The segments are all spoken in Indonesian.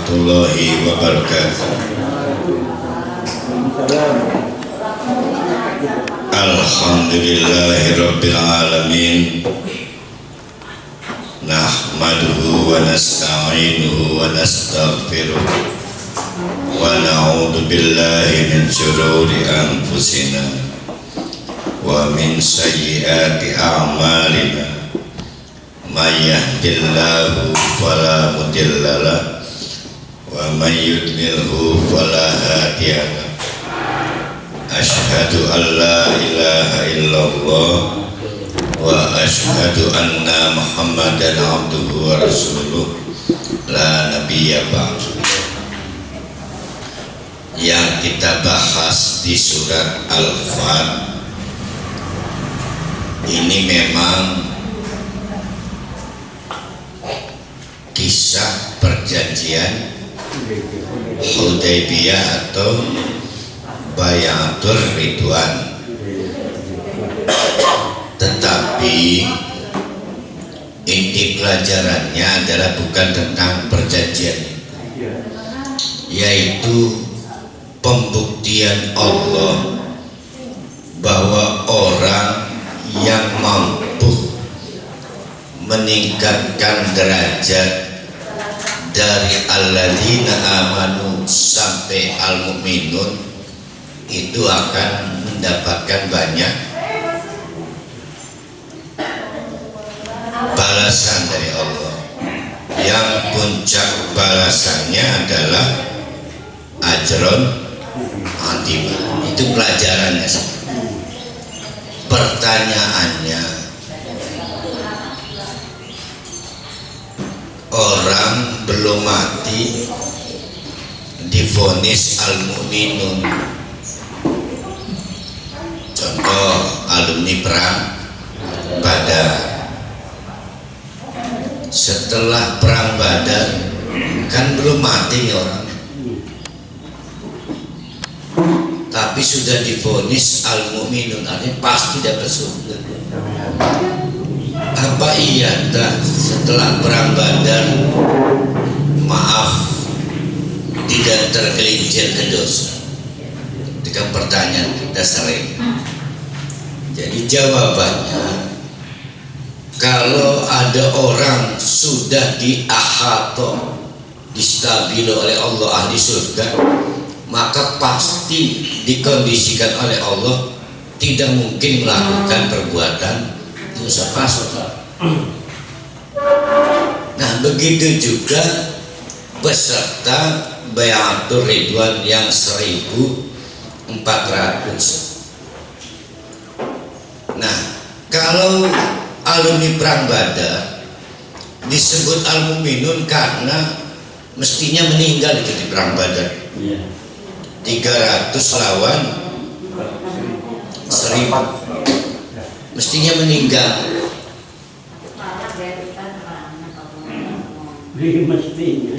warahmatullahi wabarakatuh. Alhamdulillahirabbil alamin. Nahmaduhu wa nasta'inuhu wa nastaghfiruh wa na'udzu billahi min syururi anfusina wa min sayyiati a'malina. May yahdihillahu fala mudilla lahu wa may yudlilhu fala hadiya lahu. Asyhadu an la ilaha illallah wa asyhadu anna Muhammadan abduhu wa rasuluh la nabiyya ba'du. Yang kita bahas di surat Al-Fat ini memang kisah perjanjian Hudaybiyah atau Bayatul Ridwan, tetapi inti pelajarannya adalah bukan tentang perjanjian, yaitu pembuktian Allah bahwa orang yang mampu meningkatkan derajat dari alladzina amanu sampai al-mu'minun itu akan mendapatkan banyak balasan dari Allah. Yang puncak balasannya adalah ajron azim. Itu pelajarannya. Pertanyaannya, orang belum mati divonis al-mu'minun, contoh alumni perang Badar. Setelah perang Badar kan belum mati nih orang, tapi sudah divonis al-mu'minun, artinya pasti dapat surga. Apa iya dah setelah perang Badar maaf tidak tergelincir ke dosa? Itu kan pertanyaan kita sering. Jadi jawabannya, kalau ada orang sudah diahato, distabilo oleh Allah ahli surga, maka pasti dikondisikan oleh Allah tidak mungkin melakukan perbuatan dosa pasti. Nah, begitu juga peserta Bayatul Ridwan yang 1400. Nah, kalau alumni perang Badar disebut al-mu'minun karena mestinya meninggal itu di perang Badar. 300 lawan 1000 mestinya meninggal.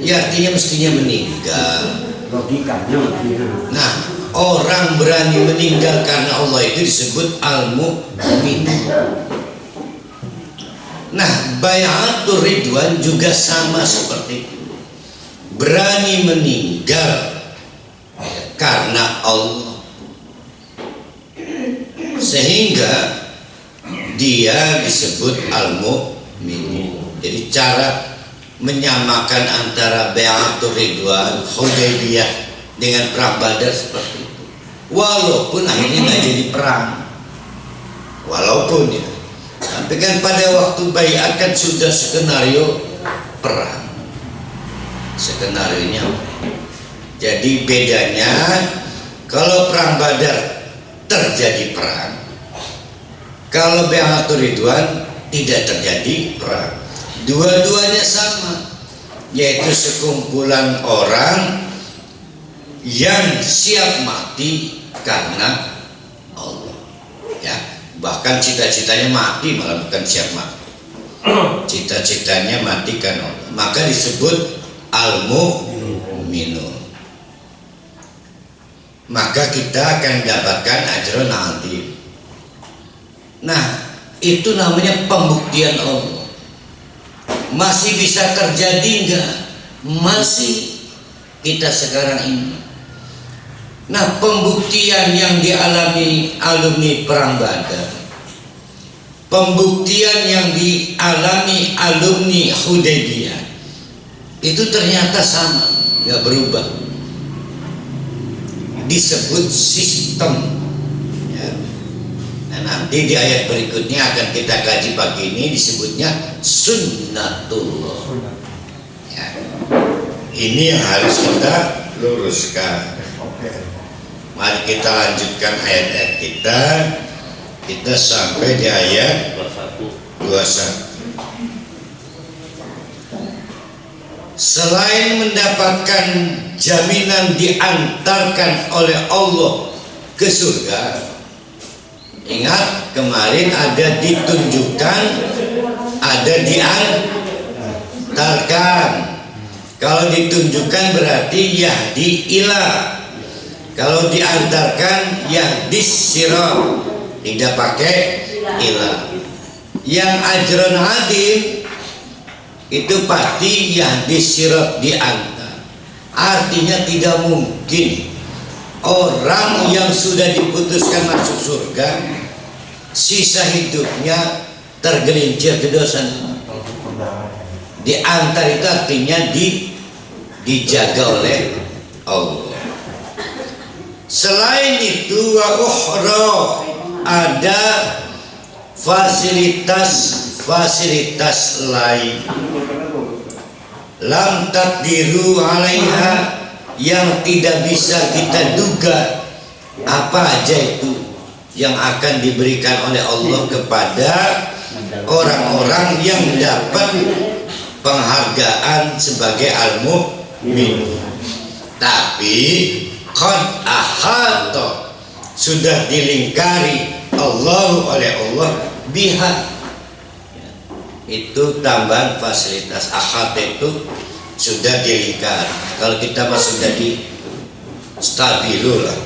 Ya, artinya mestinya meninggal. Logikanya. Nah, orang berani meninggal karena Allah itu disebut al-mu'min. Nah, Bayatul Ridwan juga sama seperti itu. Berani meninggal karena Allah, sehingga dia disebut al-mu'min. Jadi cara menyamakan antara Bayatul Ridwan, Hudaybiyah dengan perang Badar seperti itu. Walaupun akhirnya nggak jadi perang, walaupun ya, tapi kan pada waktu bayat kan sudah skenario perang, skenarionya. Jadi bedanya, kalau perang Badar terjadi perang, kalau Bayatul Ridwan tidak terjadi perang. Dua-duanya sama, yaitu sekumpulan orang yang siap mati karena Allah. Ya, bahkan cita-citanya mati, malah bukan siap mati. Cita-citanya mati karena Allah. Maka disebut al-mu'minun. Maka kita akan mendapatkan ajrun azim. Nah, itu namanya pembuktian Allah. Masih bisa terjadi enggak? Masih. kita sekarang ini. Nah, pembuktian yang dialami alumni Perang Badar, pembuktian yang dialami alumni Hudaybiyah itu ternyata sama, nggak berubah. Disebut sistem ya. Nah, nanti di ayat berikutnya akan kita kaji pagi ini disebutnya sunnatullah ya. Ini yang harus kita luruskan. Mari kita lanjutkan ayat-ayat kita. Kita sampai di ayat 21. Selain mendapatkan jaminan diantarkan oleh Allah ke surga, ingat kemarin ada ditunjukkan, ada diantarkan. Kalau ditunjukkan berarti yahdi ila, kalau diantarkan yahdis sirat, tidak pakai ila. Yang ajron hadim itu pasti yahdis sirat, diantar. Artinya tidak mungkin orang yang sudah diputuskan masuk surga sisa hidupnya tergelincir ke dosa. Diantar itu artinya dijaga oleh Allah. Selain itu wa ukhra, ada fasilitas lain lam taqdiru alaiha, yang tidak bisa kita duga apa aja itu yang akan diberikan oleh Allah kepada orang-orang yang dapat penghargaan sebagai al-mu'min. Tapi qad ahata, sudah dilingkari oleh Allah biha, itu tambahan fasilitas. Ahata itu sudah dilingkari. Kalau kita mah sudah di stabilu lah.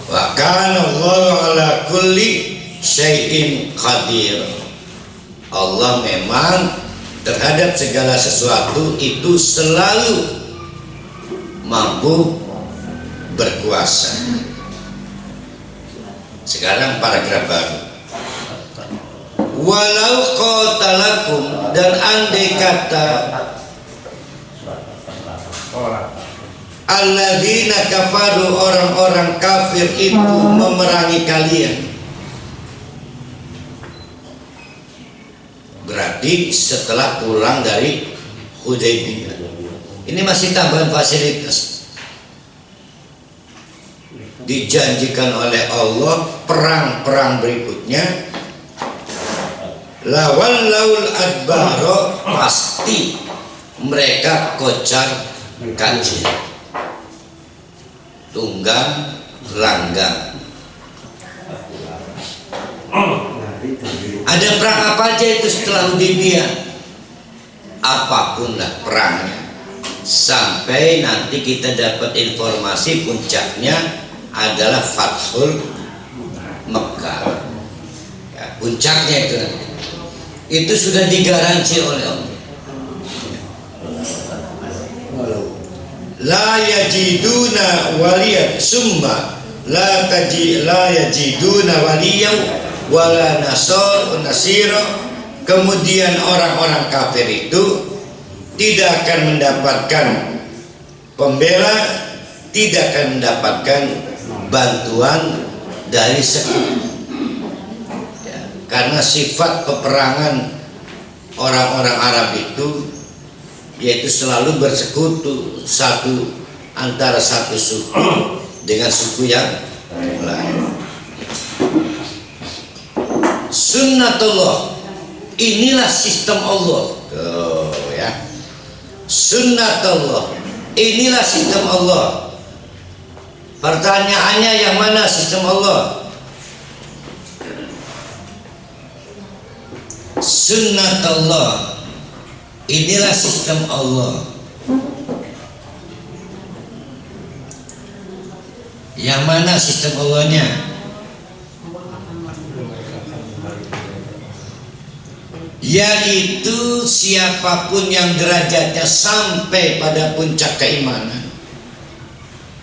Wa kana Allahu ala kulli syai'in qadir. Allah memang terhadap segala sesuatu itu selalu mampu berkuasa. Sekarang paragraf baru. Walau qatalakum, dan andai kata alladzina kafaru, orang-orang kafir itu memerangi kalian, berarti setelah pulang dari Hudaybiyah. Ini masih tambahan fasilitas. Dijanjikan oleh Allah perang-perang berikutnya, lawal laul adbaro, pasti mereka kocar kacir, tunggang langgang. Ada perang apa aja itu setelah Hudaybiyah? Apapun lah perangnya, sampai nanti kita dapat informasi puncaknya adalah Fathul Mekkah ya, puncaknya itu nanti. Itu sudah digaransi oleh Allah. La yajiduna waliyan summa la yajiduna waliyan wala nasira. Kemudian orang-orang kafir itu tidak akan mendapatkan pembela, tidak akan mendapatkan bantuan dari sekutu ya, karena sifat peperangan orang-orang Arab itu yaitu selalu bersekutu antara satu suku dengan suku yang lain. Sunnatullah, inilah sistem Allah. Tuh ya, sunnatullah, inilah sistem Allah. Pertanyaannya, yang mana sistem Allah? Sunnatullah, inilah sistem Allah. Yang mana sistem Allahnya? yaitu siapapun yang derajatnya sampai pada puncak keimanan.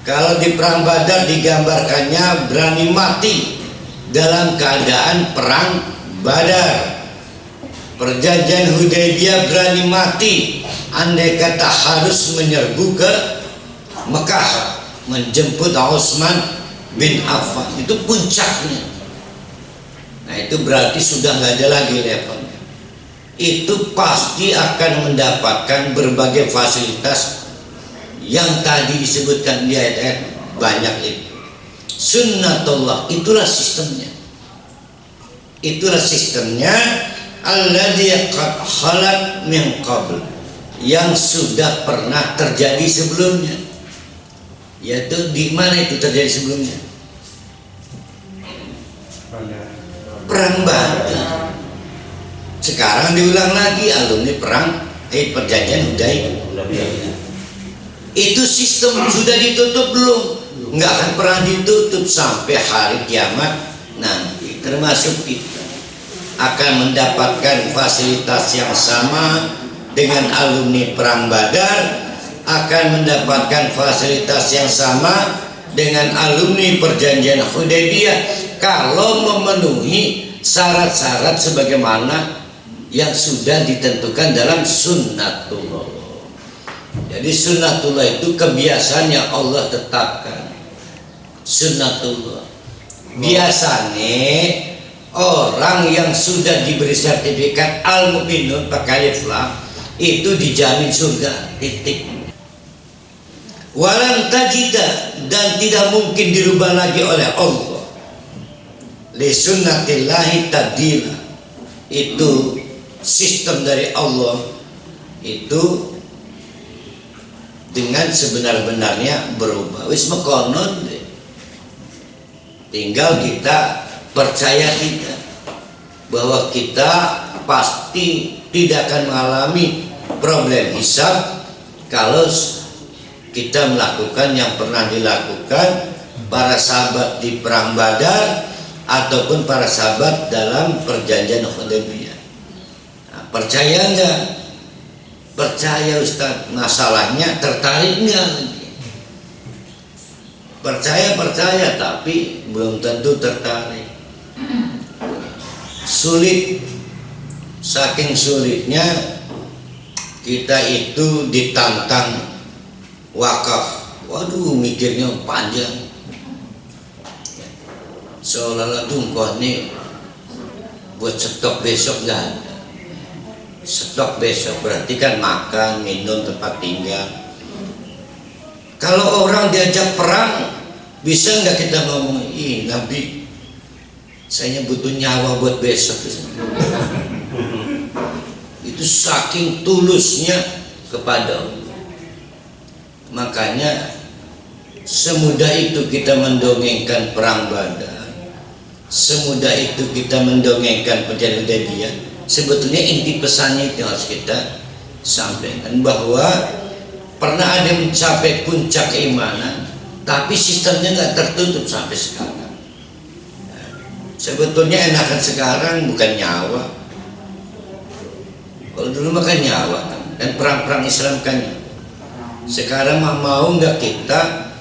Kalau di perang Badar digambarkannya berani mati dalam keadaan perang Badar. Perjanjian Hudaybiyah berani mati andai kata harus menyerbu ke Mekah menjemput Utsman bin Affan. Itu puncaknya. Nah itu berarti sudah nggak ada lagi levelnya. Itu pasti akan mendapatkan berbagai fasilitas yang tadi disebutkan di ayat-ayat banyak itu. Sunnatullah, itulah sistemnya. Itulah sistemnya alladzi qad khalat min qabl, yang sudah pernah terjadi sebelumnya. Yaitu di mana itu terjadi sebelumnya? Perang Badar. Sekarang diulang lagi alumni perang perjanjian Hudaybiyah. Itu sistem sudah ditutup belum? Nggak akan pernah ditutup sampai hari kiamat nanti. Termasuk kita akan mendapatkan fasilitas yang sama dengan alumni perang Badar, akan mendapatkan fasilitas yang sama dengan alumni perjanjian Hudaybiyah kalau memenuhi syarat-syarat sebagaimana yang sudah ditentukan dalam sunnatullah. Jadi sunnatullah itu kebiasaan yang Allah tetapkan. Sunnatullah. Biasanya orang yang sudah diberi sertifikat al-mu'minun pakai alif lam itu dijamin surga, titik. Walan tajida, dan tidak mungkin dirubah lagi oleh Allah. Li sunnatillahi tabdila. Itu sistem dari Allah itu dengan sebenar-benarnya berubah. Wis mekonon deh. Tinggal kita percaya tidak bahwa kita pasti tidak akan mengalami problem hisab kalau kita melakukan yang pernah dilakukan para sahabat di perang Badar ataupun para sahabat dalam perjanjian Hudaybiyah. Nah, percaya enggak? Percaya Ustaz. Masalahnya tertarik enggak? Percaya tapi belum tentu tertarik. Sulit. Saking sulitnya kita itu ditantang wakaf. Waduh, mikirnya panjang. Seolah-olah tungkol nih buat stok besok nggak ada. Stok besok berarti kan makan, minum, tempat tinggal. Kalau orang diajak perang, bisa nggak kita ngomong, ih Nabi, saya butuh nyawa buat besok. Itu saking tulusnya kepada Allah. Makanya semudah itu kita mendongengkan perang Badar, semudah itu kita mendongengkan perjanjian Hudaybiyah. Sebetulnya inti pesannya itu harus kita sampaikan bahwa pernah ada mencapai puncak keimanan, tapi sistemnya nggak tertutup sampai sekarang. Sebetulnya enakan sekarang bukan nyawa. Kalau dulu makan nyawa kan, dan perang-perang Islam kan. Sekarang mau nggak kita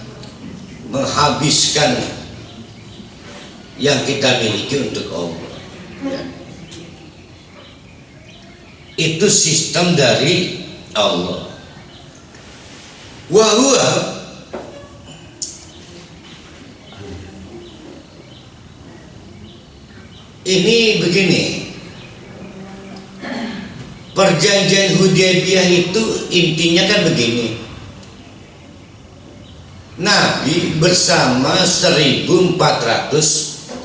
menghabiskan yang kita miliki untuk Allah? Ya. Itu sistem dari Allah. Wahua ini begini, perjanjian Hudaybiyah itu intinya kan begini. Nabi bersama 1.400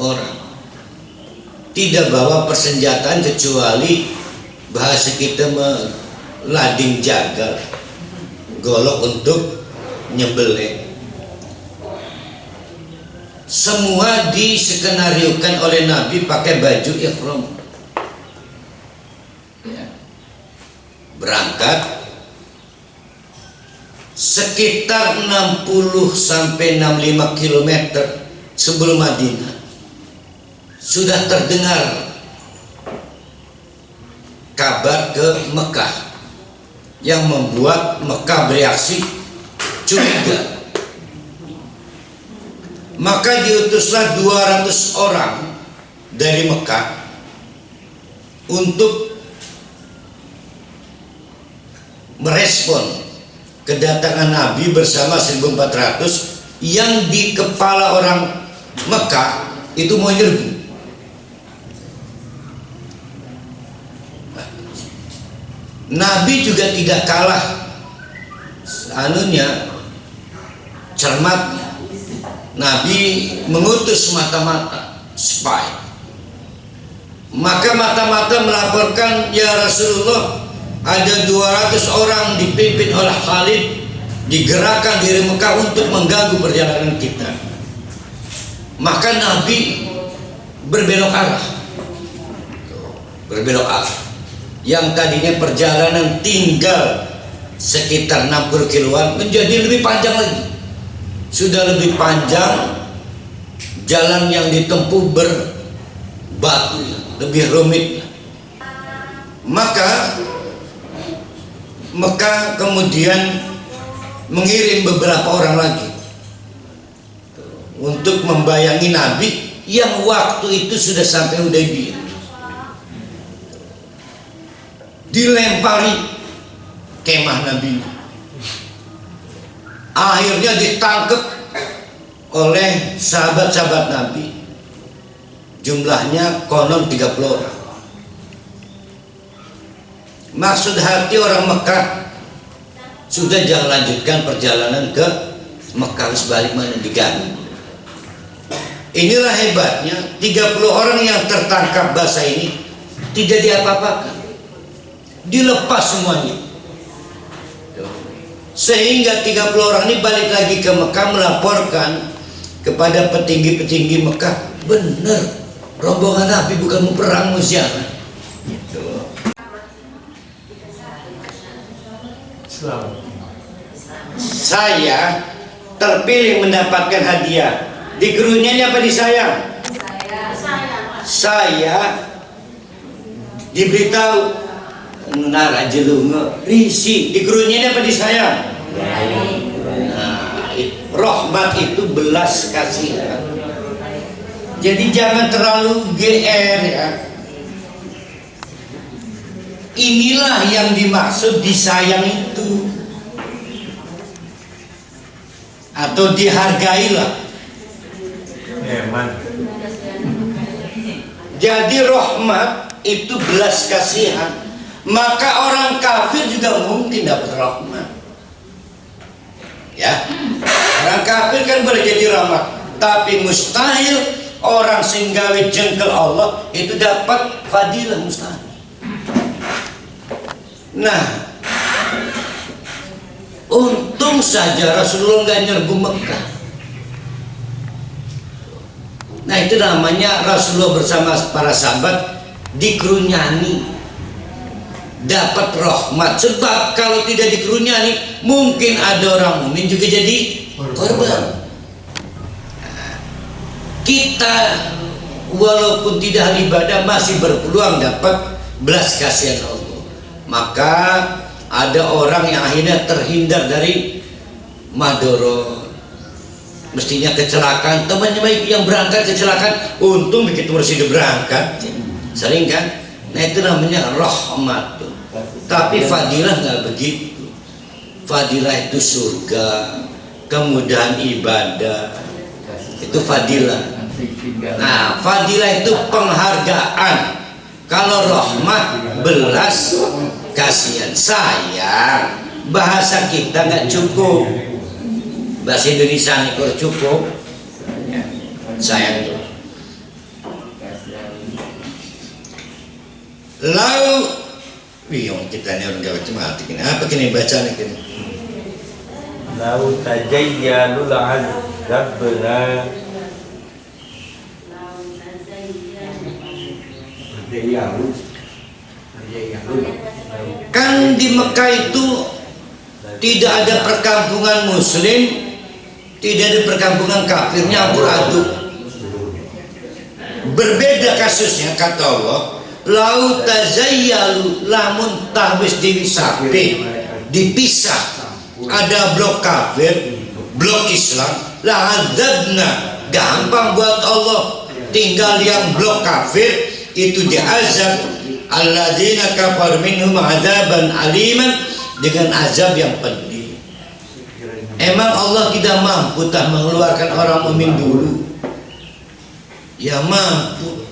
orang tidak bawa persenjataan kecuali bahasa kita melading jagal, golok untuk nyembelih. Semua diskenariokan oleh Nabi pakai baju ihram. Berangkat sekitar 60 sampai 65 km sebelum Madinah sudah terdengar kabar ke Mekah yang membuat Mekah bereaksi curiga. Maka diutuslah 200 orang dari Mekah untuk merespon kedatangan Nabi bersama 1400 yang di kepala orang Mekah itu mau nyerbu. Nabi juga tidak kalah cermatnya. Nabi mengutus mata-mata spy. Maka mata-mata melaporkan, ya Rasulullah, ada 200 orang dipimpin oleh Khalid digerakkan dari Mekah untuk mengganggu perjalanan kita. Maka Nabi berbelok arah. Yang tadinya perjalanan tinggal sekitar 60 kiloan menjadi lebih panjang lagi. Sudah lebih panjang, jalan yang ditempuh berbatu, lebih rumit. Maka Mekah kemudian mengirim beberapa orang lagi untuk membayangi Nabi yang waktu itu sudah sampai Hudaybiyah. Dilempari kemah Nabi, akhirnya ditangkap oleh sahabat-sahabat Nabi, jumlahnya konon 30 orang. Maksud hati orang Mekah, sudah jangan lanjutkan perjalanan ke Mekah, sebalik mana diganti. Inilah hebatnya 30 orang yang tertangkap basah ini tidak diapa-apakan, dilepas semuanya. Sehingga 30 orang ini balik lagi ke Mekah melaporkan kepada petinggi-petinggi Mekah, benar rombongan Nabi bukan mau perang, mau ziarah. Saya terpilih mendapatkan hadiah. Dikerunian apa disayang? Saya diberitahu nara jelunga risi. Dikerunian apa disayang? Nah, rahmat itu belas kasihan. Jadi jangan terlalu GR ya. Inilah yang dimaksud disayang itu, atau dihargailah. Jadi rahmat itu belas kasihan. Maka orang kafir juga mungkin dapat rahmat. Ya, orang kafir kan boleh jadi rahmat, tapi mustahil orang singgawi jengkel Allah itu dapat fadilah, mustahil. Nah, untung saja Rasulullah nggak nyerbu Mekah. Nah, itu namanya Rasulullah bersama para sahabat dikerunyani, dapat rahmat. Sebab kalau tidak dikerunyani, mungkin ada orang mukmin juga jadi korban. Nah, kita walaupun tidak ibadah masih berpeluang dapat belas kasihan Allah. Maka ada orang yang akhirnya terhindar dari madoro, mestinya kecelakaan. Temannya baik yang berangkat kecelakaan, untung begitu sudah berangkat, sering kan. Nah, itu namanya rahmat. Tapi fadilah nggak begitu. Fadilah itu surga, kemudahan ibadah, itu fadilah. Nah, fadilah itu penghargaan. Kalau rahmat belas kasihan. Sayang, bahasa kita nggak cukup, bahasa Indonesia ini kurang cukup. Sayang itu. Lalu, wih, kita ini orang Jawa cuma ini apa kini bacaan ini? Lau tajayyalul azabna Kan di Mekah itu tidak ada perkampungan muslim, tidak ada perkampungan kafir, nyampur aduk. Berbeda kasusnya, kata Allah, lau tazayyalu lamun tahwis diwisape dipisah ada blok kafir blok Islam la adzabna gampang buat Allah tinggal yang blok kafir itu diazab alladzina kafar minhum azaban aliman dengan azab yang pedih. Emang Allah tidak mampu tak mengeluarkan orang mukmin dulu? Ya mampu,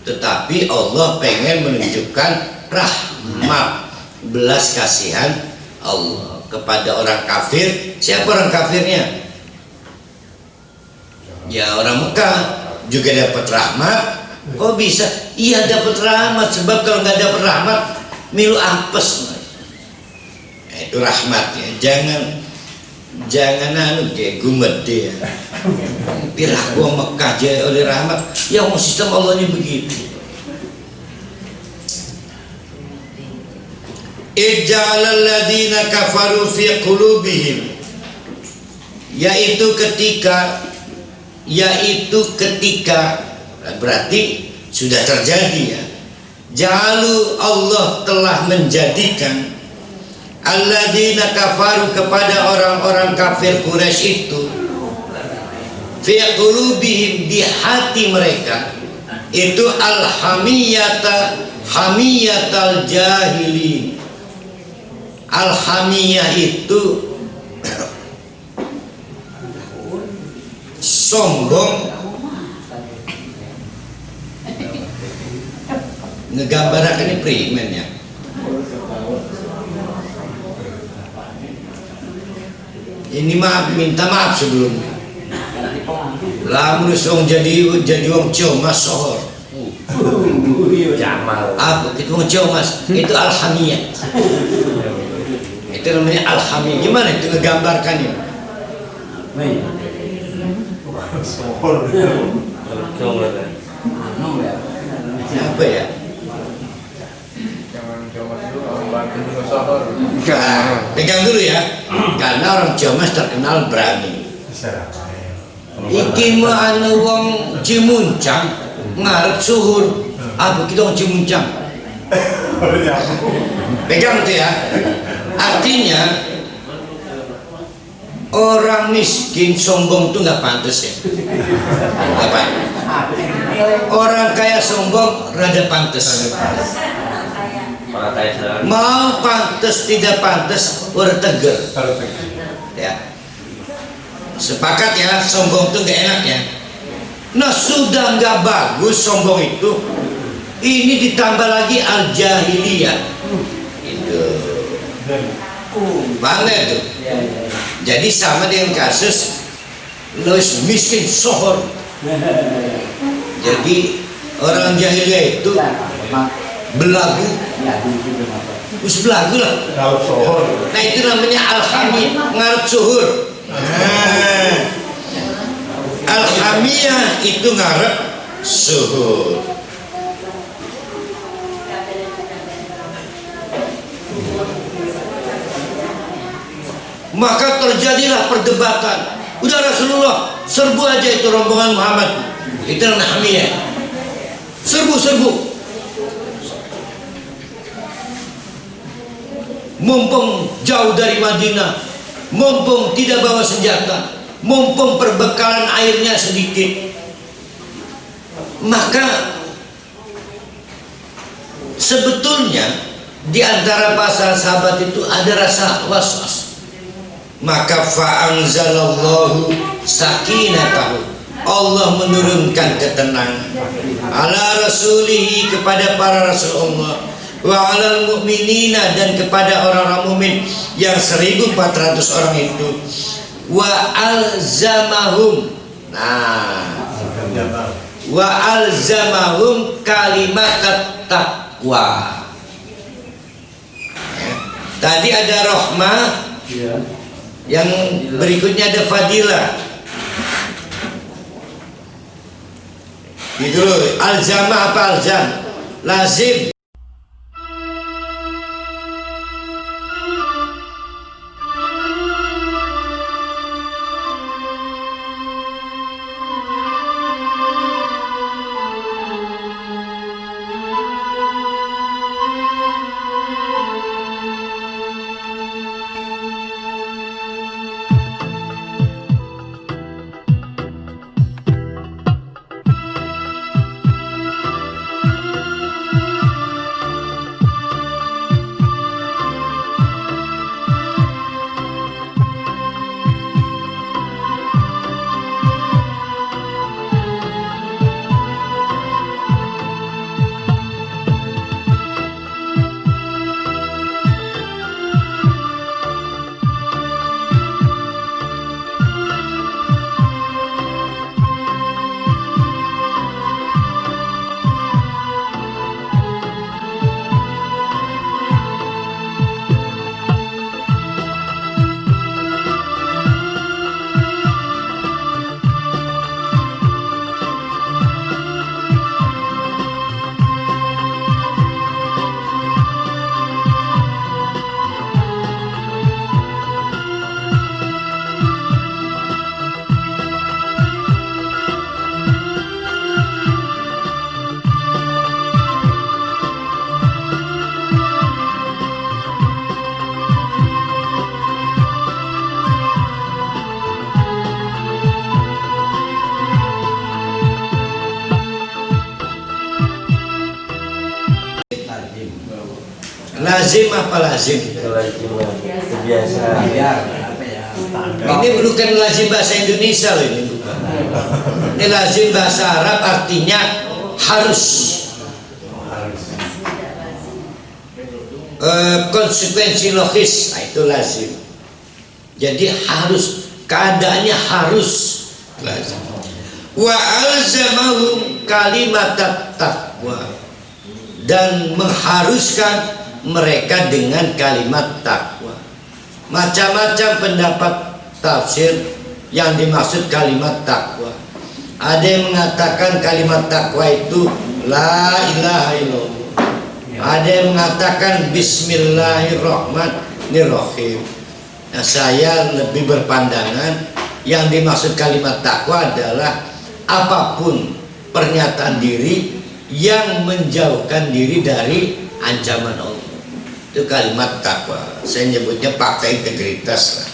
tetapi Allah pengen menunjukkan rahmat belas kasihan Allah kepada orang kafir. Siapa orang kafirnya? Ya orang Mekah juga dapat rahmat. Kok bisa? Iya dapat rahmat, sebab kalau nggak dapat rahmat milu apes. Itu rahmatnya. Jangan anu kayak gumede ya. Pirah gua Mekah aja oleh rahmat. Ya mau sistem Allahnya begitu. Ij'alal ladzina kafaru fi qulubihim, yaitu ketika berarti sudah terjadi ya. Ja'alu Allah telah menjadikan alladzina kafaru kepada orang-orang kafir Quraisy itu fi qulubihim di hati mereka itu hamiyatal jahilin. Al-hamiyah itu sombong, ngegambarkan ini primen ya. Ini minta maaf sebelumnya. Lamun song jadi wong comas sohor. Jamal. Apa itu wong comas? Itu al-hamiyah. Itu namanya al-hamiyah. Gimana itu ngegambarkannya? Apa ya? Pegang dulu ya, karena orang Jamas terkenal berani. Iki mah anu wong Cimuncang ngarep suhur. Apa kita wong Cimuncang? Pegang tuh ya. Artinya orang miskin sombong tuh nggak pantas ya. Nggak pantas. Orang kaya sombong rada pantas. Mau pantas tidak pantas udah tegar ya, sepakat ya. Sombong itu gak enak ya. Nah sudah nggak bagus sombong itu, ini ditambah lagi al-jahiliyah itu bangga itu. Jadi sama dengan kasus Lois miskin sohor. Jadi orang jahiliyah itu belagu, us belagu lah. Nah itu namanya al-hamiyah, ngarep suhur. Al-hamiyah itu ngarep suhur. Maka terjadilah perdebatan. Udah Rasulullah serbu aja itu rombongan Muhammad. Itu namanya hamiyah. Serbu. Mumpung jauh dari Madinah, mumpung tidak bawa senjata, mumpung perbekalan airnya sedikit, maka sebetulnya di antara para sahabat itu ada rasa was-was. Maka fa'anzalallahu sakinatahu, Allah menurunkan ketenangan ala rasulihi kepada para rasul Allah, wa alal mu'minina dan kepada orang-orang mukmin yang 1.400 orang itu, wa alzamahum, wa alzamahum kalimat taqwa. Tadi ada rahmah, yang berikutnya ada fadilah. Itu alzamah apa alzam? Lazim. Lazim apa lazim? Kelaziman, kebiasaan. Ini bukan lazim bahasa Indonesia loh ini bukan. Ini lazim bahasa Arab artinya harus. Konsekuensi logis, nah itu lazim. Jadi harus, keadaannya harus lazim. Wa alzamahum kalimat taqwa, dan mengharuskan mereka dengan kalimat takwa. Macam-macam pendapat tafsir yang dimaksud kalimat takwa. Ada yang mengatakan kalimat takwa itu la ilaha illallah. Ada yang mengatakan bismillahirrahmanirrahim. Nah, saya lebih berpandangan yang dimaksud kalimat takwa adalah apapun pernyataan diri yang menjauhkan diri dari ancaman Allah. Itu kalimat takwa. Saya nyebutnya fakta integritas lah.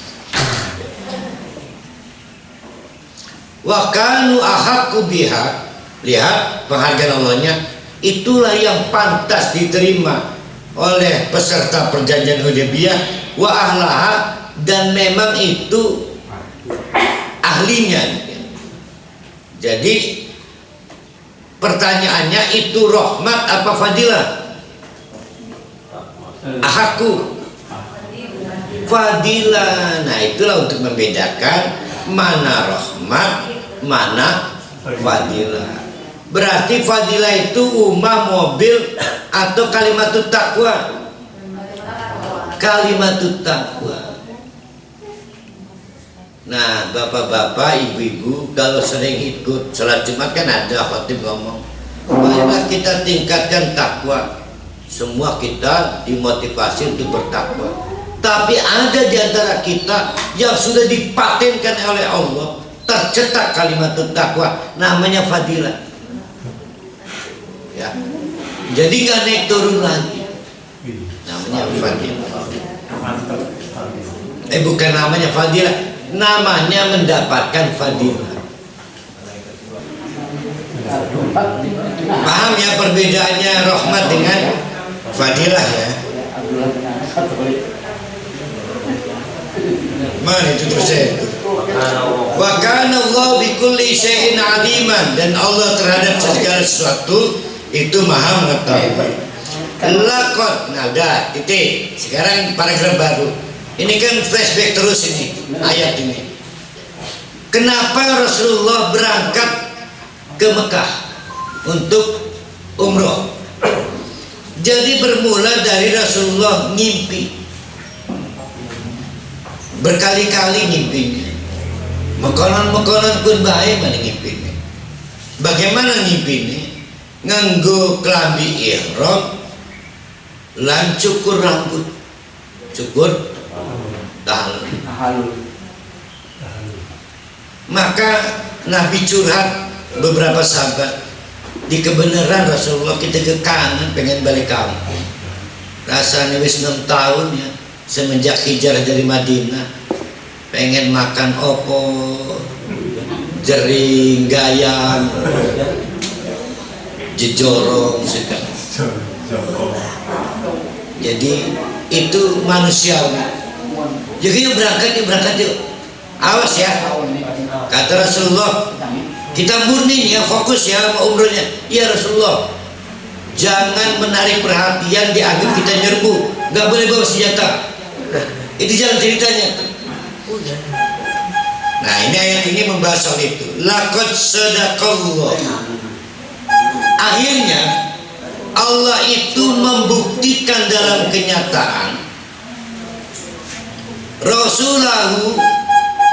Wa kanu ahaqqu biha, lihat penghargaan Allahnya, itulah yang pantas diterima oleh peserta perjanjian Hudaybiyah wa ahlaha, dan memang itu ahlinya. Jadi pertanyaannya, itu rahmat apa fadilah? Ahaku fadilah. Nah, itulah untuk membedakan mana rahmat, mana fadilah. Berarti fadilah itu umah, mobil, atau kalimatut taqwa? Kalimatut taqwa. Nah, bapak-bapak, ibu-ibu, kalau sering ikut salat Jumat kan ada khatib ngomong, marilah kita tingkatkan takwa. Semua kita dimotivasi untuk bertakwa. Tapi ada di antara kita yang sudah dipatenkan oleh Allah, tercetak kalimat takwa, namanya fadilah. Ya. Jadi nggak naik turun lagi. Namanya fadilah. Bukan namanya fadilah, namanya mendapatkan fadilah. Paham ya perbedaannya rahmat dengan fadilah ya? Mana itu terus itu? Wa kana Allah bikulli syai'in aliman, dan Allah terhadap segala sesuatu itu maha mengetahui. Laqad, nah udah titik. Sekarang paragraf baru. Ini kan flashback terus ini ayat ini. Kenapa Rasulullah berangkat ke Mekah untuk umroh? Jadi bermula dari Rasulullah ngimpi, berkali-kali ngimpinya. Mekonon pun baik mana ngimpinya. Bagaimana ngimpinya? Nganggo kelambi ihram, lan cukur rambut, cukur tahalul. Maka Nabi curhat beberapa sahabat, di kebenaran Rasulullah kita ke kangen pengen balik kampung. Rasanya wis 6 tahun ya semenjak hijrah dari Madinah, pengen makan opor, jering, gayam, jejorong segala. Jadi itu manusiawi. Jadi yuk berangkat yuk. Awas ya. Kata Rasulullah, kita murni ya, fokus ya sama umrohnya. Ya Rasulullah, jangan menarik perhatian dianggap kita nyerbu, nggak boleh bawa senjata. Itu jalan ceritanya. Nah, ini ayat ini membahas soal itu. Laqad sadaqallah. Akhirnya Allah itu membuktikan dalam kenyataan Rasulahu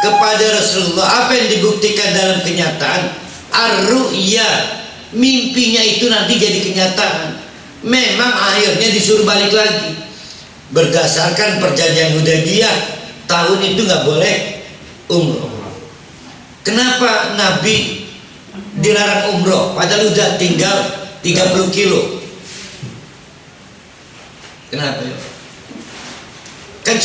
kepada Rasulullah. Apa yang dibuktikan dalam kenyataan? Ar-ru'ya, mimpinya itu nanti jadi kenyataan. Memang akhirnya disuruh balik lagi. Berdasarkan perjanjian Hudaybiyah, tahun itu nggak boleh umroh. Kenapa Nabi dilarang umroh? Padahal udah tinggal 30 kilo. Kenapa ya? Kan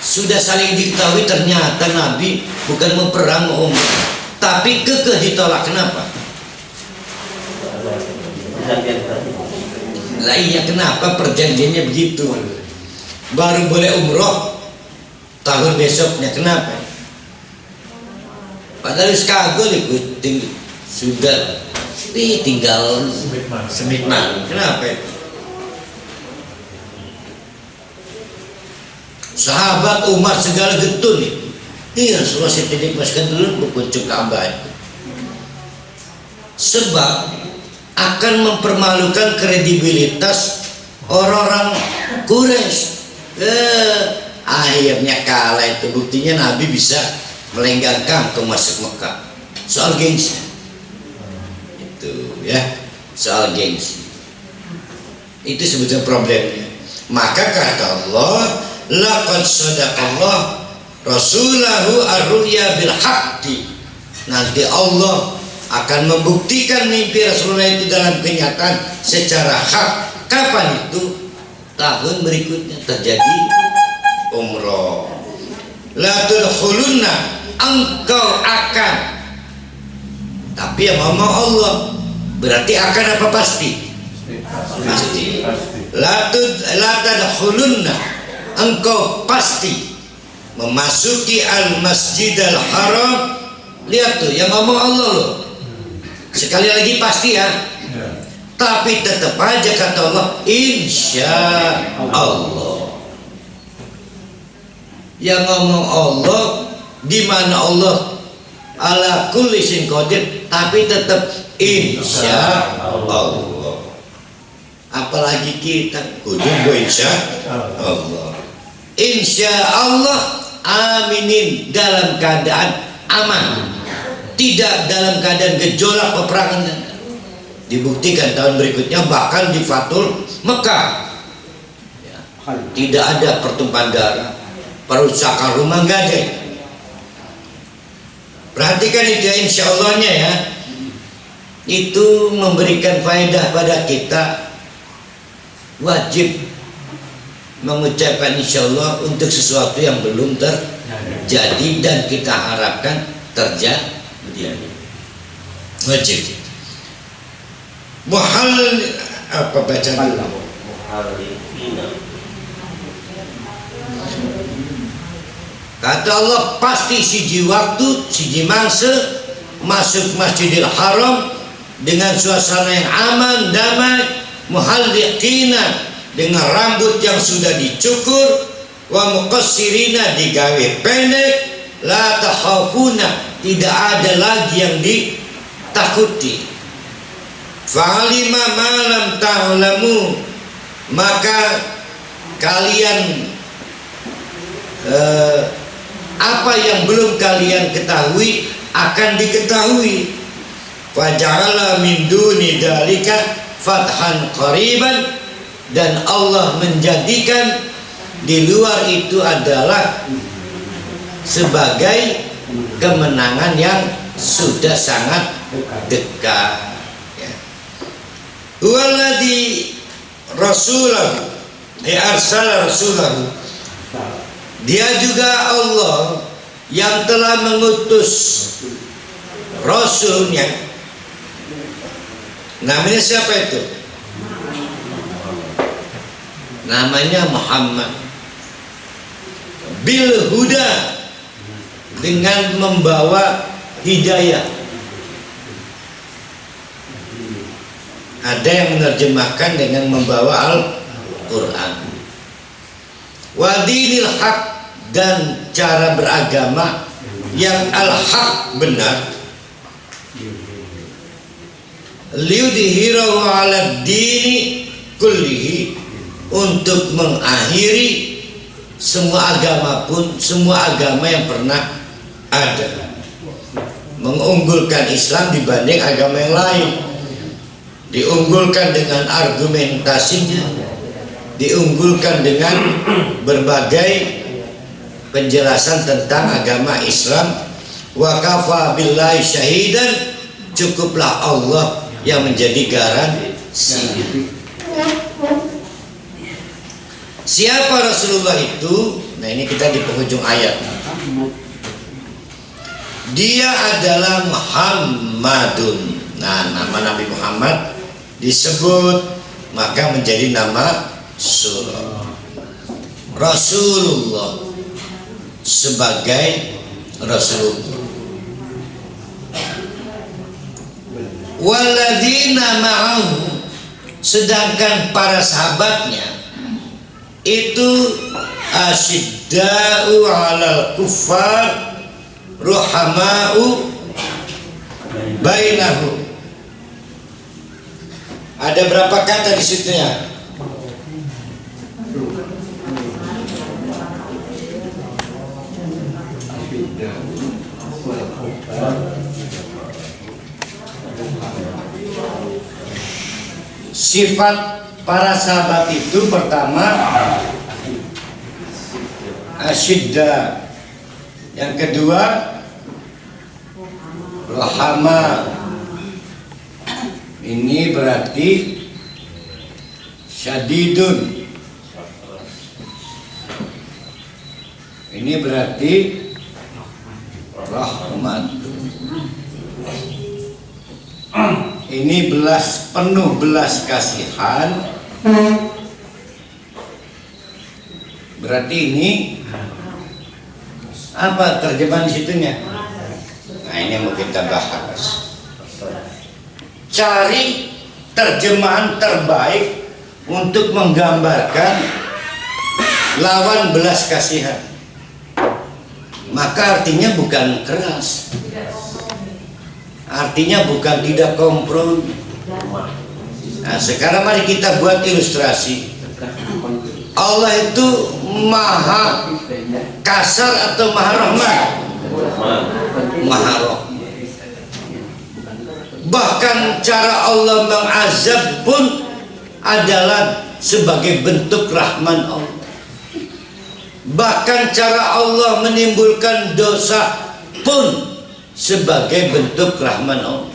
sudah saling diketahui ternyata Nabi bukan mau perang, mau umroh, tapi kekeh ditolak. Kenapa? Lah iya, kenapa perjanjiannya begitu? Baru boleh umroh tahun besoknya, kenapa? Padahal sekagol ikut sudah tinggal semitman. Kenapa itu? Sahabat Umar segala getun itu. Iya, Rasulullah saya tidak masukkan dulu berkunjung Ka'bah. Sebab akan mempermalukan kredibilitas orang-orang Quraisy. Akhirnya kalah itu. Buktinya Nabi bisa melenggangkan ke masuk Mekah. Soal gengsi. Itu ya, soal gengsi. Itu sebetulnya problemnya. Maka kata Allah, laqad sadaqallah rasulahu ar-ru'ya bil haqqi. Nanti Allah akan membuktikan mimpi Rasulullah itu dalam kenyataan secara hak. Kapan itu? Tahun berikutnya terjadi umroh. La tudkhulunna, engkau akan. Tapi yang ngomong Allah, berarti akan apa pasti? Pasti. La tudkhulunna, engkau pasti memasuki al-masjidal haram. Lihat tuh, yang ngomong Allah loh. Sekali lagi pasti ya. Tapi tetap aja kata Allah, insya Allah. Yang ngomong Allah, di mana Allah ala kulli syai'in qadir, tapi tetap insya Allah. Apalagi kita kudu insya Allah. Insya Allah aminin, dalam keadaan aman, tidak dalam keadaan gejolak peperangan. Dibuktikan tahun berikutnya bahkan di Fathul Mekah ya, tidak ada pertumpahan darah, perusakan rumah nggak ada. Perhatikan itu ya, insya Allahnya ya, itu memberikan faedah pada kita. Wajib mengucapkan insya Allah untuk sesuatu yang belum terjadi dan kita harapkan terjadi. Wajib. Muhal apa bacaan? Kata Allah, pasti siji waktu, siji mangsa masuk Masjidil Haram dengan suasana yang aman, damai, muhalliqina, dengan rambut yang sudah dicukur, wa muqassirina, digawe pendek, la takhafuna, tidak ada lagi yang ditakuti. Fa'alima malam ta'lamu, maka kalian apa yang belum kalian ketahui akan diketahui. Faja'ala min duni dzalika fathan qariban, dan Allah menjadikan di luar itu adalah sebagai kemenangan yang sudah sangat dekat. Huwaladzi rasulahu arsala rasulahu, dia juga Allah yang telah mengutus rasulnya. Namanya siapa itu? Namanya Muhammad. Bil huda, dengan membawa hidayah. Ada yang menerjemahkan dengan membawa Al-Quran. Wa dinil haq, dan cara beragama yang al-haq, benar. Liudhirahu ala dini kullihi, untuk mengakhiri semua agama pun, semua agama yang pernah ada. Mengunggulkan Islam dibanding agama yang lain. Diunggulkan dengan argumentasinya, diunggulkan dengan berbagai penjelasan tentang agama Islam. Wa kafa billahi syahidan, cukuplah Allah yang menjadi garansi. Siapa Rasulullah itu? Nah, ini kita di penghujung ayat. Dia adalah Muhammadun. Nah, nama Nabi Muhammad disebut maka menjadi nama surah. Rasulullah sebagai Rasulullah. Walladzina ma'ahu, sedangkan para sahabatnya itu asyidda'u 'alal kuffar ruhama'u bainahum. Ada berapa kata di situnya? Sifat para sahabat itu pertama asyidda, yang kedua rahama. Ini berarti syadidun, ini berarti rahmat. Ini penuh belas kasihan, berarti ini apa terjemahan di situnya? Nah, ini yang mau kita bahas. Cari terjemahan terbaik untuk menggambarkan lawan belas kasihan. Maka artinya bukan keras, artinya bukan tidak kompromi. Nah, sekarang mari kita buat ilustrasi. Allah itu maha kasar atau maha rahmat? Maha rahmat. Bahkan cara Allah mengazab pun adalah sebagai bentuk rahman Allah. Bahkan cara Allah menimbulkan dosa pun sebagai bentuk rahman Allah.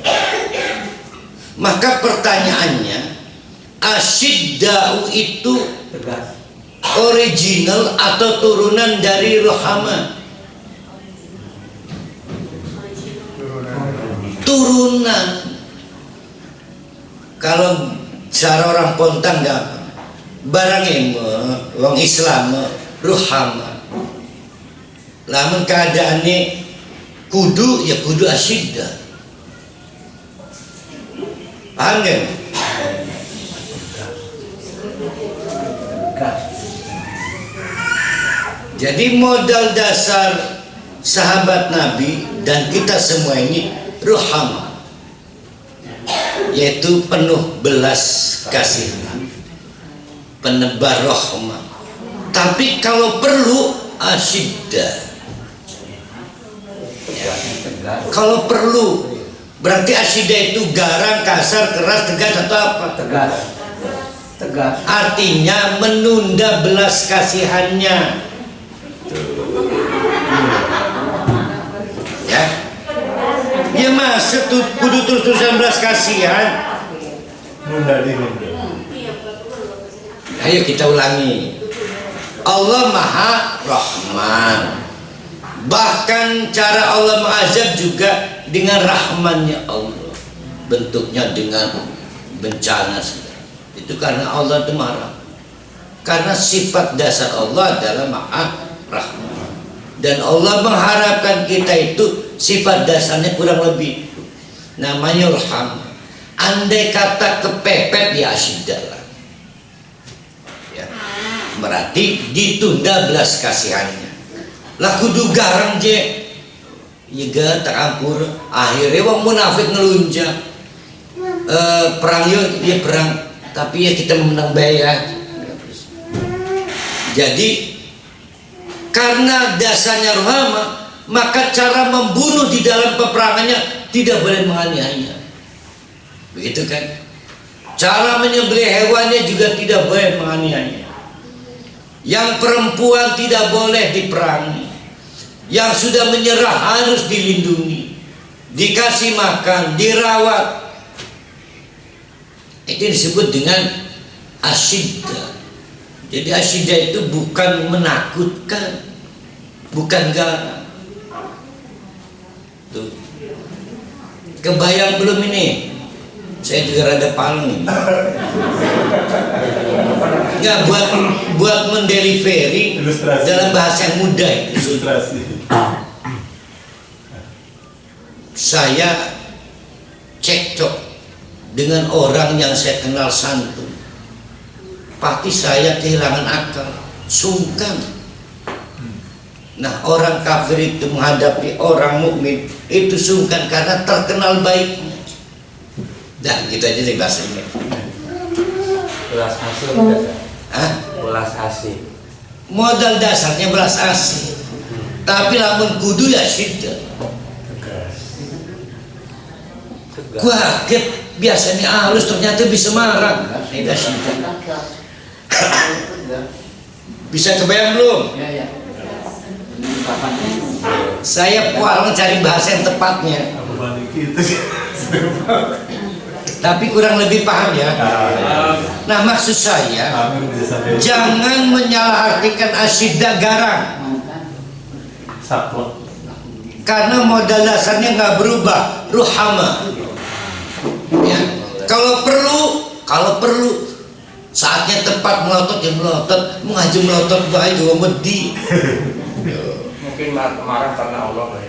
Maka pertanyaannya, asyidda'u itu original atau turunan dari rahama? Turunan. Kalau cara orang Pontang enggak barang wong Islam ruhama. Lamun keadaannya kudu ya kudu asyidda. Paham kan? Jadi modal dasar sahabat Nabi dan kita semua ini ruhama, yaitu penuh belas kasihan, penebar rahmat. Tapi kalau perlu asyidda, ya. Kalau perlu berarti asyidda itu garang, kasar, keras, tegas atau apa? Tegas. Artinya menunda belas kasihannya. Ya. Ya masa kudu terus-terusan belas kasihan. Ayo kita ulangi. Allah Maha Rahman. Bahkan cara Allah mengazab juga dengan rahmannya Allah. Bentuknya dengan bencana. Itu karena Allah itu marah. Karena sifat dasar Allah adalah Maha Rahman. Dan Allah mengharapkan kita itu sifat dasarnya kurang lebih namanya rahmat. Andai kata kepepet ya asyiddalah, ya, berarti ditunda belas kasihannya. Lah kudu garang je, ya terampur. Akhirnya wong munafik ngelunjak. Perang yuk dia perang, tapi ya kita menang bayar. Jadi karena dasarnya rahmat, maka cara membunuh di dalam peperangannya tidak boleh menganiaya. Begitu kan? Cara menyembelih hewannya juga tidak boleh menganiaya. Yang perempuan tidak boleh diperangi. Yang sudah menyerah harus dilindungi, dikasih makan, dirawat. Itu disebut dengan asyidda. Jadi asyidda itu bukan menakutkan, bukan garang. Tuh. Kebayang belum ini? Saya juga rada paleng ini. Nggak buat mendelivery Ilustrasi. dalam bahasa yang mudah. Ilustrasi. Saya cekcok dengan orang yang saya kenal santun. Pasti saya kehilangan akal, sungkan. Nah, orang kafir itu menghadapi orang mukmin itu sungkan karena terkenal baiknya. Dan kita aja nih bahasanya. Belas asih udah. Hah? Belas asih. Modal dasarnya belas asih. Tapi lamun kudu ya syiddah. Gua kaget biasanya halus ternyata bisa marah. Ini syiddah. Bisa kebayang belum? Saya pulang cari bahasa yang tepatnya. Tapi kurang lebih paham ya. Nah, maksud saya jangan menyalahartikan asyiddah garang. Karena modal dasarnya nggak berubah, ruhama. Ya. Kalau perlu saatnya tepat melotot ya melotot, mengaji melotot baik juga medi. Mungkin marah karena Allah.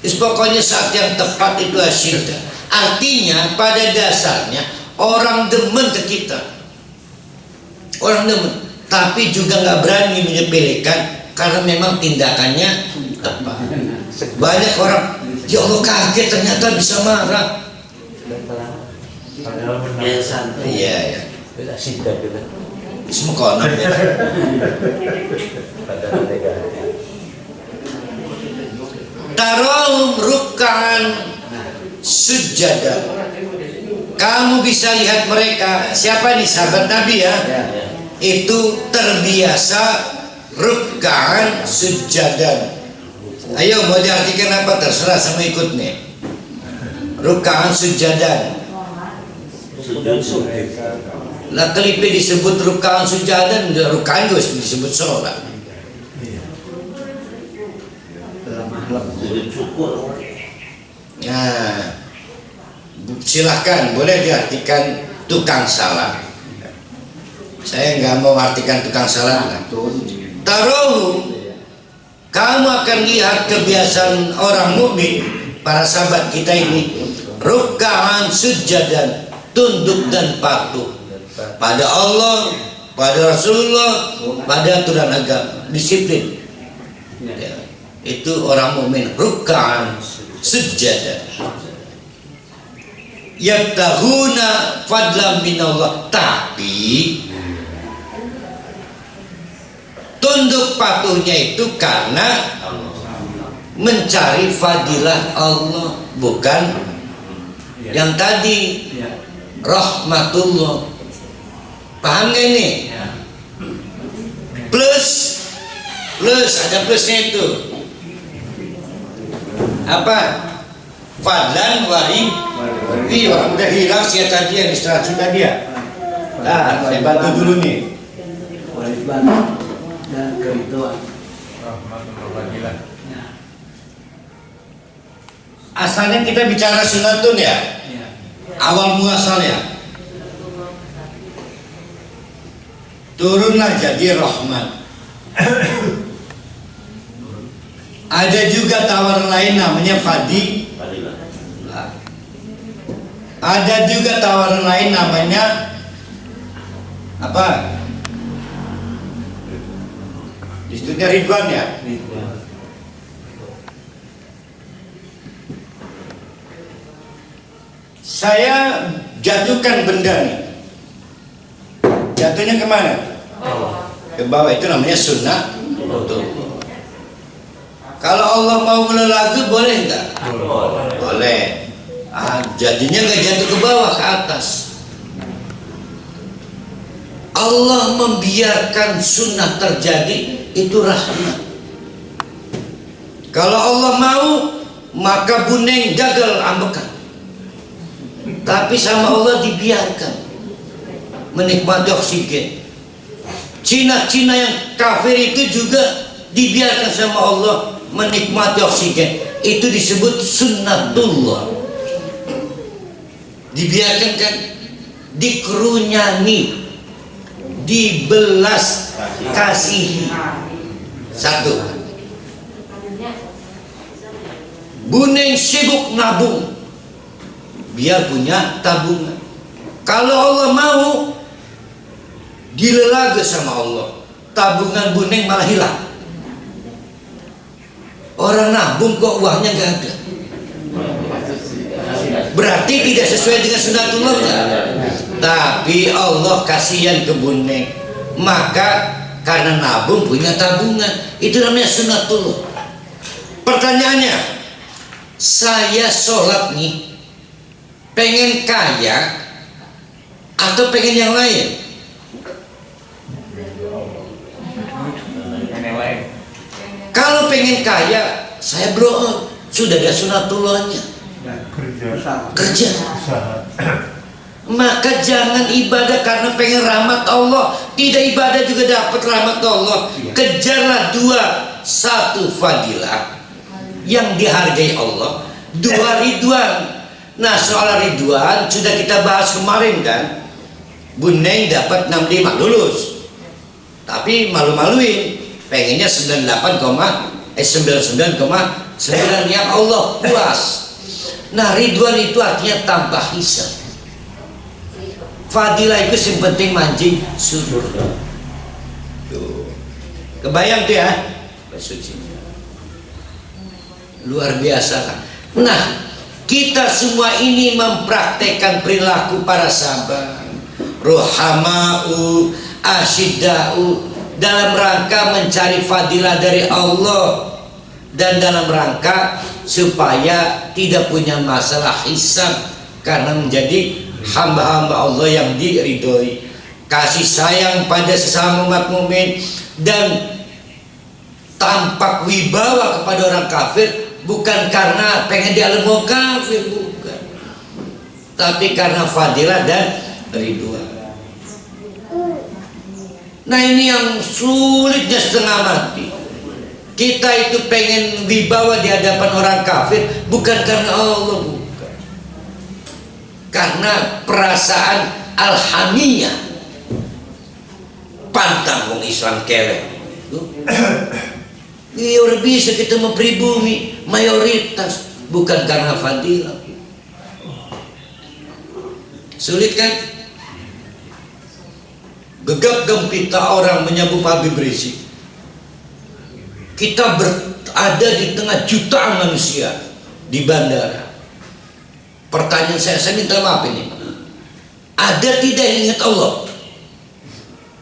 Pokoknya saat yang tepat itu asyiddah. Artinya pada dasarnya orang demen ke kita, orang demen, tapi juga nggak berani menyepelekan karena memang tindakannya tepat. Banyak orang, ya Allah kaget ternyata bisa marah. Iya ya. Asyiddah juga. Semua konon ya. Tarahum ruk'an sujada. Kamu bisa lihat mereka. Siapa nih sahabat Nabi ya? Itu terbiasa ruk'an sujadan. Ayo mau diartikan apa terserah sama ikut nih. Ruk'an sujadan. Lah kelipe disebut ruk'an sujadan, ruk'an juga disebut sholat. Nah, silahkan boleh diartikan tukang salah. Saya nggak mau artikan tukang salah. Taruh, kamu akan lihat kebiasaan orang mukmin, para sahabat kita ini, ruk'an sujadan, tunduk dan patuh pada Allah, pada Rasulullah, pada aturan agama, disiplin. Ya. Itu orang mukmin ruk'an sujada yabtahuna fadlan minallah, tapi tunduk patuhnya itu karena mencari fadilah Allah, bukan yang tadi rahmatullah. Paham gak ini? Plus ada plusnya itu apa? Fadlan waring. Iya, udah hilang sih tadi yang ilustrasi tadi ya. Nah, saya bantu dulu nih. Dan keriduan. Asalnya kita bicara sunatun ya. Awal muasalnya. Turunlah jadi rahmat. Ada juga tawaran lain namanya fadi. Ada juga tawaran lain namanya apa? Disebutnya Ridwan ya. Saya jatuhkan benda nih. Jatuhnya kemana? Ke bawah, itu namanya sunnah. Kalau Allah mau melelagu boleh nggak? Boleh. Jadinya nggak jatuh ke bawah, ke atas. Allah membiarkan sunnah terjadi, itu rahmat. Kalau Allah mau, maka buneng gagal ambekan. Tapi sama Allah dibiarkan menikmati oksigen. Cina yang kafir itu juga dibiarkan sama Allah menikmati oksigen. Itu disebut sunnatullah. dibiarkan kan, dikerunyani, dibelas kasihi. Satu, Buneng sibuk nabung biar punya tabungan. Kalau Allah mau, dilelaga sama Allah, tabungan Buneng malah hilang. Orang nabung kok uangnya gak ada, berarti tidak sesuai dengan sunatullah kan? Tapi Allah kasihan ke Buneng, maka karena nabung punya tabungan, itu namanya sunatullah. Pertanyaannya, saya sholat nih pengen kaya atau pengen yang lain? Kalau pengen kaya, saya berdoa, sudah ada sunatullahnya, kerja. Maka jangan ibadah karena pengen rahmat Allah, tidak ibadah juga dapat rahmat Allah. Kejarlah dua, satu fadilah yang dihargai Allah, dua ridwan. Nah, soal ridwan sudah kita bahas kemarin kan. Buneng dapat 65 lulus, tapi malu-maluin, pengennya 99,9 ya Allah puas. Nah, ridwan itu artinya tanpa hisab. Fadilah itu yang penting mancing surga. Tuh. Kebayang tuh ya, sucinya luar biasa kan. Nah, kita semua ini mempraktekkan perilaku para sahabat, rohamau, asyiddau, dalam rangka mencari fadilah dari Allah dan dalam rangka supaya tidak punya masalah hisab karena menjadi hamba-hamba Allah yang diridhoi, kasih sayang pada sesama umat mukmin dan tampak wibawa kepada orang kafir, bukan karena pengen dialam kafir, bukan, tapi karena fadilah dan ridwan. Nah, ini yang sulitnya setengah mati. Kita itu pengen wibawa di hadapan orang kafir bukan karena Allah, bukan, karena perasaan alhamiyah, pantang wong Islam kelek. Ini orang bisa kita mempribumi mayoritas, bukan karena fadilah. Sulit kan? Gegap gempita orang menyambut Habib Rizik. Kita berada di tengah jutaan manusia di bandara. Pertanyaan saya minta maaf ini, ada tidak yang ingat Allah?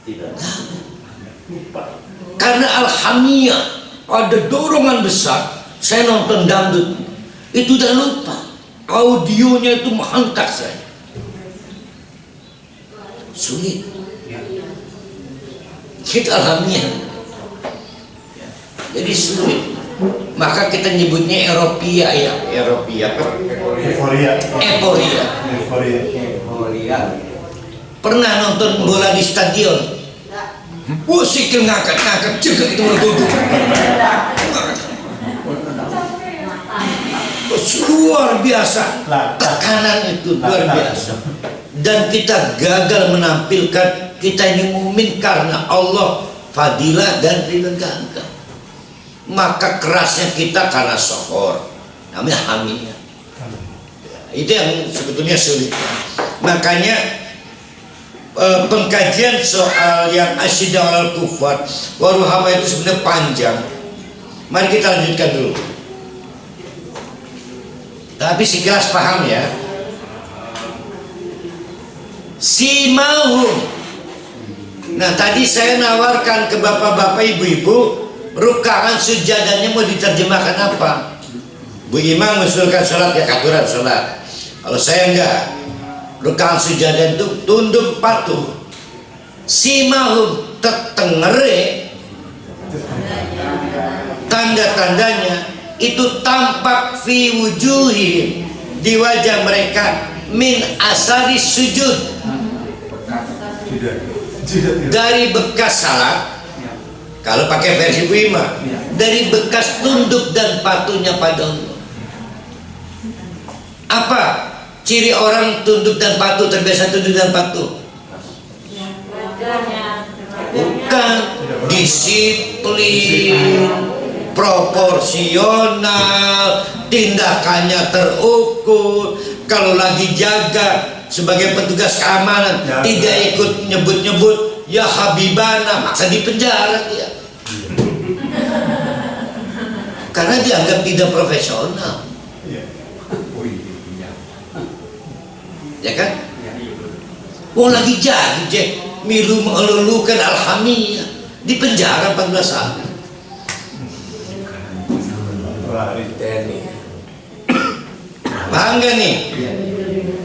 Tidak. Karena alhamiyah, ada dorongan besar. Saya nonton dangdut, itu udah lupa, audionya itu menghantar saya. Sulit. Kita alhamiyah, jadi sulit. Maka kita nyebutnya Eropia ya, Eropia, Euphoria. Pernah nonton bola di stadion? Sikil ngangkat juga itu duduk. Luar biasa, tekanan itu luar biasa. Dan kita gagal menampilkan kita ini mukmin karena Allah, fadilah dan ridwan gagah. Maka kerasnya kita karena sohor, namanya hamiyah. Itu yang sebetulnya sulit. Makanya pengkajian soal yang asyidah al kufar waruhama itu sebenarnya panjang. Mari kita lanjutkan dulu, tapi sekilas paham ya. Simahum. Nah, tadi saya nawarkan ke bapak-bapak, ibu-ibu, rukaan sujadanya mau diterjemahkan apa? Bu Imam mengusulkan sholat ya katuran sholat. Kalau saya enggak, rukaan sujadan itu tunduk patuh. Simahum, tetengere, tanda-tandanya itu tampak fi wujuhim, di wajah mereka, min asari sujud, dari bekas salat. Kalau pakai versi Bu Ima, dari bekas tunduk dan patuhnya pada Allah. Apa? ciri orang tunduk dan patuh, terbiasa tunduk dan patuh? Bukan. Disiplin, proporsional, tindakannya terukur. Kalau lagi jaga sebagai petugas keamanan tidak ikut nyebut-nyebut ya Habibana, maka dipenjara dia. Karena dianggap tidak profesional. Ya kan? Oh lagi jadi milu mengelulukan alhamiyah, dipenjara 14 hari. Paham gak nih?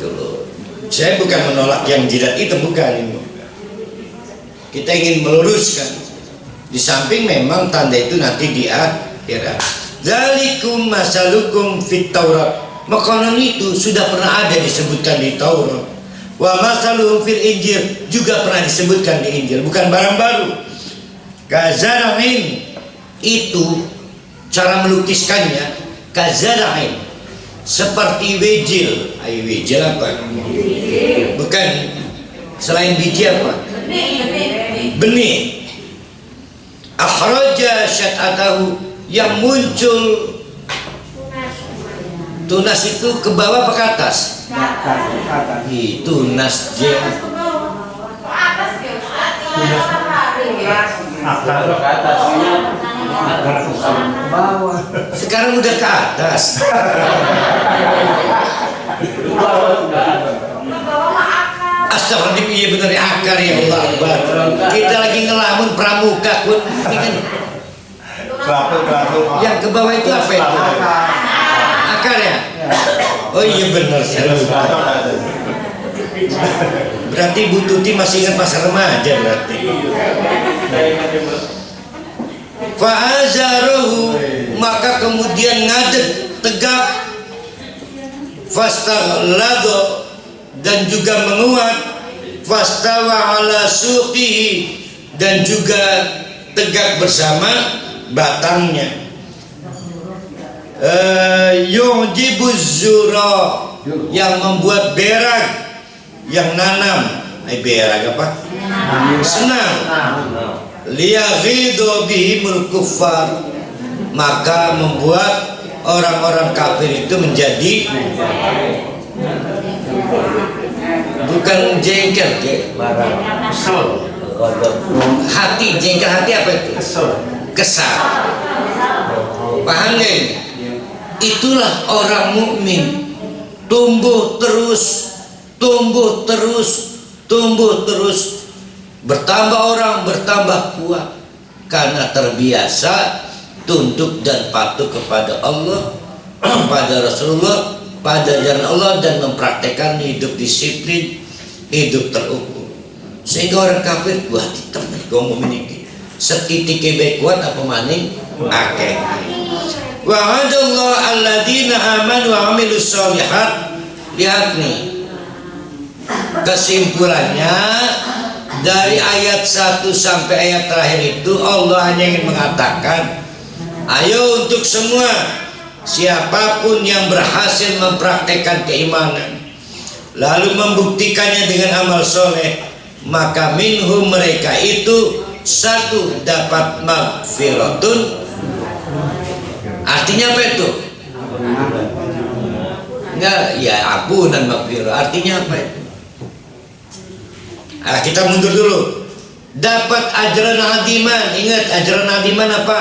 Tuh. Saya bukan menolak yang jidat itu, bukan ini. Kita ingin meluruskan. Di samping memang tanda itu nanti di akhirat. Dzalikum masalukum fit Taurat. Makanan itu sudah pernah ada disebutkan di Taurat. Wa masaluhum fil Injil, juga pernah disebutkan di Injil, bukan barang baru. Kazarain, itu cara melukiskannya kazarain, seperti wejil. Ayo wejil apa? Bukan, selain biji apa? Benih. Akhraja syat'atahu, yang muncul tunas itu ke bawah apa ke atas? Tunas sekarang udah ke atas. Astagfirullahaladzim, iya bener ya, akar ya Allah. Kita lagi ngelamun pramuka pun kan. Yang ke bawah itu apa itu? Akar ya? Oh iya benar. Berarti Bu Tuti masih ingat masa remaja berarti. Fa'azaruhu, maka kemudian ngadeg, tegak. Fastaghlado, dan juga menguat. Fastawa ala suqihi, dan juga tegak bersama batangnya. Yu'jibuz zura, yang membuat berak, yang nanam. Berak apa? Senang. Liyaghidu bihimul kuffar, maka membuat orang-orang kafir itu menjadi bukan jengkel, kesal. Hati, jengkel hati apa itu? Kesal. Paham gak ini? Itulah orang mukmin, tumbuh terus, tumbuh terus, tumbuh terus, bertambah orang, bertambah kuat, karena terbiasa tunduk dan patuh kepada Allah, kepada Rasulullah, pada ajaran Allah, dan mempraktekkan hidup disiplin, hidup terukur. Sehingga orang kafir, wah temen kau memiliki setitik kebe kuat apa maning akeh. Wa'adallahu alladzina amanu wa amilus sholihat. Lihat nih kesimpulannya dari ayat 1 sampai ayat terakhir itu, Allah hanya ingin mengatakan, ayo untuk semua, siapapun yang berhasil mempraktekkan keimanan lalu membuktikannya dengan amal soleh, maka minhum, mereka itu, satu, dapat maghfiratun. Artinya apa itu? Enggak, ya ampunan, maghfirah. Artinya apa itu? Nah, kita mundur dulu. Dapat ajran adiman. Ingat ajran adiman apa?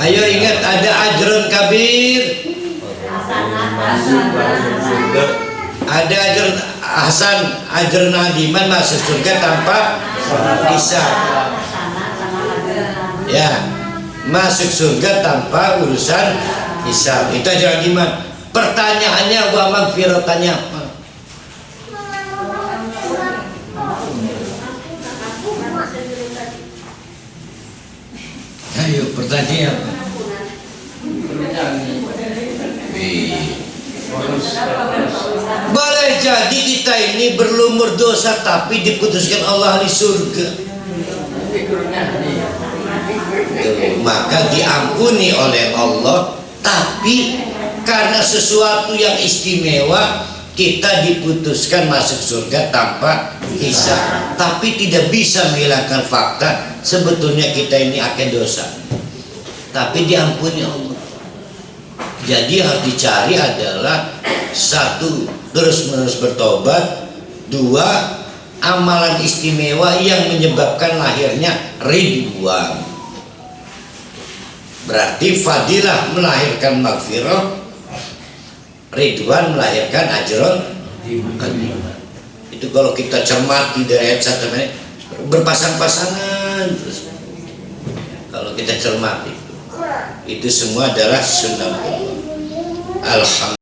Ayo ingat, ada ajran kabir, ada ajran hasan, ajran adiman, masuk surga tanpa hisab. Ya, masuk surga tanpa urusan hisab. Itu ajran adiman. Pertanyaannya, wa magfiratannya apa? Ayo pertanyaan apa? Boleh jadi kita ini berlumur dosa tapi diputuskan Allah di surga. maka diampuni oleh Allah. Tapi karena sesuatu yang istimewa, kita diputuskan masuk surga tanpa hisab. Tapi tidak bisa menghilangkan fakta sebetulnya kita ini akan dosa, tapi diampuni Allah. Jadi harus dicari adalah satu, terus-menerus bertobat; dua, amalan istimewa yang menyebabkan lahirnya ridwan. Berarti fadilah melahirkan maghfirah, ridwan melahirkan ajron. Itu kalau kita cermati dari ayat 1 ini berpasang-pasangan terus. Kalau kita cermati itu semua adalah sunnah. Alhamdulillah.